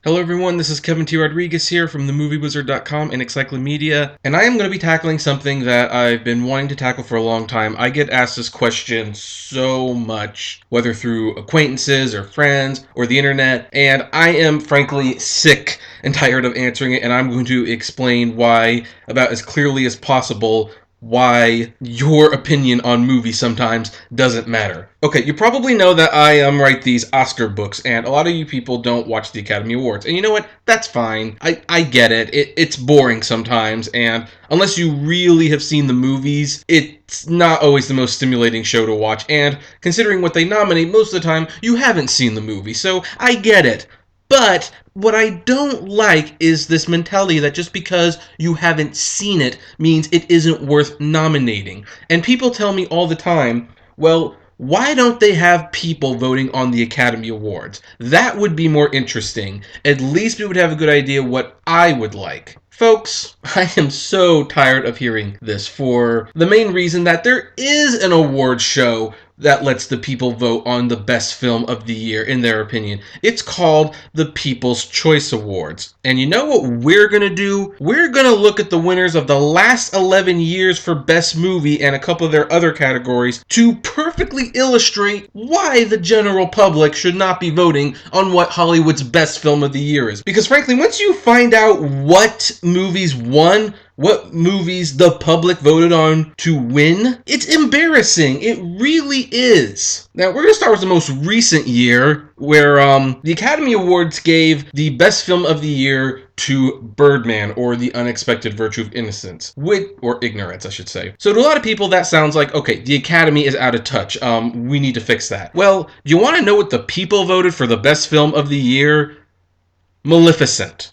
Hello everyone, this is Kevin T. Rodriguez here from themoviewizard.com and Encyclomedia, and I am going to be tackling something that I've been wanting to tackle for a long time. I get asked this question so much, whether through acquaintances or friends or the internet, and I am frankly sick and tired of answering it, and I'm going to explain why, about as clearly as possible, why your opinion on movies sometimes doesn't matter. Okay, you probably know that I write these Oscar books, and a lot of you people don't watch the Academy Awards. And you know what? That's fine. I get it. It's boring sometimes, and unless you really have seen the movies, it's not always the most stimulating show to watch. And considering what they nominate, most of the time, you haven't seen the movie, so I get it. But what I don't like is this mentality that just because you haven't seen it means it isn't worth nominating. And people tell me all the time, well, why don't they have people voting on the Academy Awards? That would be more interesting. At least we would have a good idea what I would like. Folks, I am so tired of hearing this for the main reason that there is an award show that lets the people vote on the best film of the year, in their opinion. It's called the People's Choice Awards. And you know what we're going to do? We're going to look at the winners of the last 11 years for Best Movie and a couple of their other categories to perfectly illustrate why the general public should not be voting on what Hollywood's best film of the year is. Because frankly, once you find out what movies won, what movies the public voted on to win, it's embarrassing. It really is. Now, we're going to start with the most recent year, where the Academy Awards gave the best film of the year to Birdman, or The Unexpected Virtue of Innocence, or ignorance, I should say. So to a lot of people, that sounds like, okay, the Academy is out of touch. We need to fix that. Well, do you want to know what the people voted for the best film of the year? Maleficent.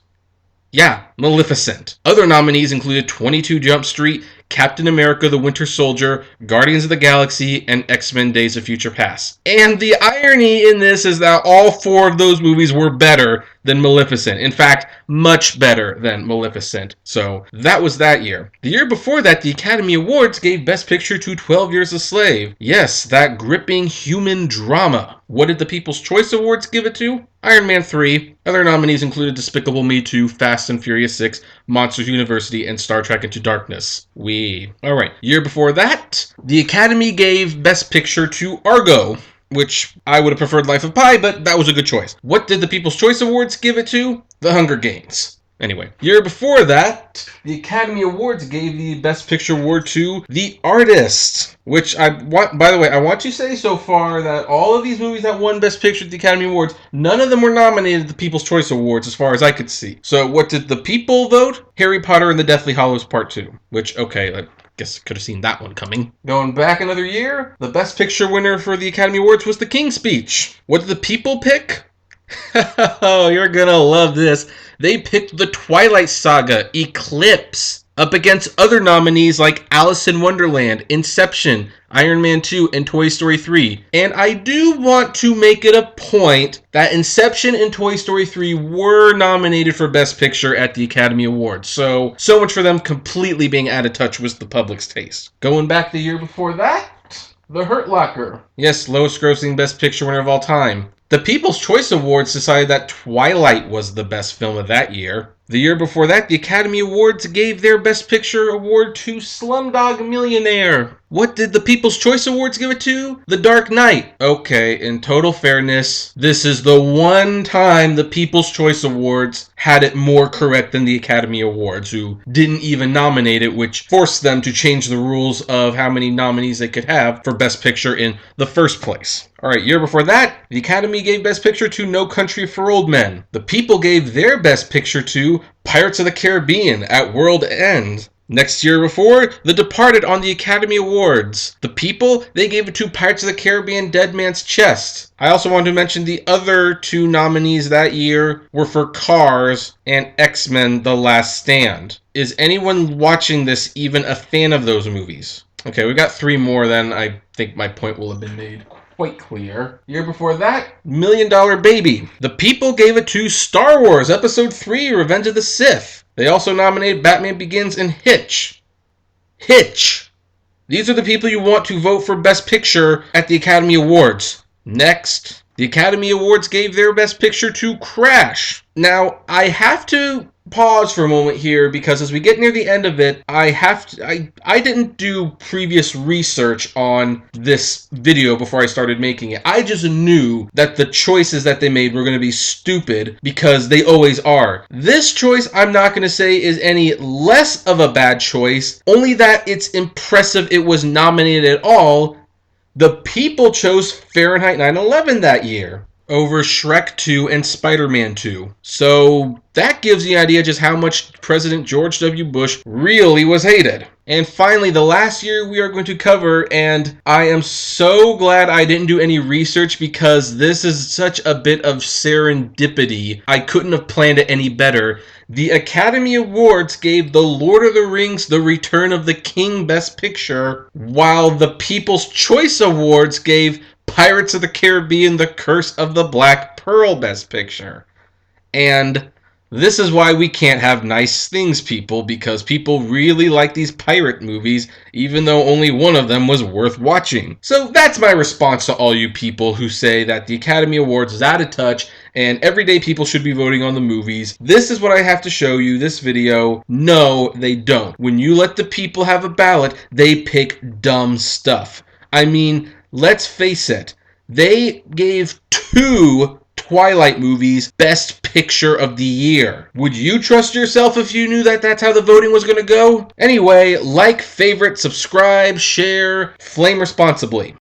Yeah, Maleficent. Other nominees included 22 Jump Street, Captain America the Winter Soldier, Guardians of the Galaxy, and X-Men Days of Future Past. And the irony in this is that all four of those movies were better than Maleficent. In fact, much better than Maleficent. So that was that year. The year before that, the Academy Awards gave Best Picture to 12 Years a Slave. Yes, that gripping human drama. What did the People's Choice Awards give it to? Iron Man 3. Other nominees included Despicable Me 2, Fast and Furious 6, Monsters University, and Star Trek Into Darkness. Alright, year before that, the Academy gave Best Picture to Argo, which I would have preferred Life of Pi, but that was a good choice. What did the People's Choice Awards give it to? The Hunger Games. Anyway, year before that, the Academy Awards gave the Best Picture award to The Artist, which by the way, I want to say so far that all of these movies that won Best Picture at the Academy Awards, none of them were nominated at the People's Choice Awards as far as I could see. So what did the people vote? Harry Potter and the Deathly Hallows Part 2, which, okay, I guess I could have seen that one coming. Going back another year, the Best Picture winner for the Academy Awards was The King's Speech. What did the people pick? Oh, you're gonna love this. They picked the Twilight Saga, Eclipse, up against other nominees like Alice in Wonderland, Inception, Iron Man 2, and Toy Story 3. And I do want to make it a point that Inception and Toy Story 3 were nominated for Best Picture at the Academy Awards. So much for them completely being out of touch with the public's taste. Going back the year before that, The Hurt Locker. Yes, lowest grossing Best Picture winner of all time. The People's Choice Awards decided that Twilight was the best film of that year. The year before that, the Academy Awards gave their Best Picture award to Slumdog Millionaire. What did the People's Choice Awards give it to? The Dark Knight. Okay, in total fairness, this is the one time the People's Choice Awards had it more correct than the Academy Awards, who didn't even nominate it, which forced them to change the rules of how many nominees they could have for Best Picture in the first place. Alright, year before that, the Academy gave Best Picture to No Country for Old Men. The people gave their Best Picture to Pirates of the Caribbean at World End. Next year before, The Departed on the Academy Awards. The people, they gave it to Pirates of the Caribbean Dead Man's Chest. I also want to mention the other two nominees that year were for Cars and X-Men The Last Stand. Is anyone watching this even a fan of those movies? Okay, we got three more, then I think my point will have been made quite clear. Year before that, $1 Million Baby. The people gave it to Star Wars Episode 3, Revenge of the Sith. They also nominated Batman Begins and Hitch. These are the people you want to vote for Best Picture at the Academy Awards. Next. The Academy Awards gave their Best Picture to Crash. Now, I have to pause for a moment here because as we get near the end of it, I didn't do previous research on this video before I started making it. I just knew that the choices that they made were going to be stupid because they always are. This choice, I'm not going to say is any less of a bad choice, only that it's impressive it was nominated at all. The people chose Fahrenheit 9/11 that year over Shrek 2 and Spider-Man 2. So that gives you an idea just how much President George W. Bush really was hated. And finally, the last year we are going to cover, and I am so glad I didn't do any research because this is such a bit of serendipity. I couldn't have planned it any better. The Academy Awards gave The Lord of the Rings: The Return of the King Best Picture, while the People's Choice Awards gave Pirates of the Caribbean: The Curse of the Black Pearl Best Picture. And this is why we can't have nice things, people, because people really like these pirate movies, even though only one of them was worth watching. So that's my response to all you people who say that the Academy Awards is out of touch and everyday people should be voting on the movies. This is what I have to show you, this video. No, they don't. When you let the people have a ballot, they pick dumb stuff. I mean, let's face it, they gave 2 Twilight movies Best Picture of the Year. Would you trust yourself if you knew that that's how the voting was going to go? Anyway, like, favorite, subscribe, share, flame responsibly.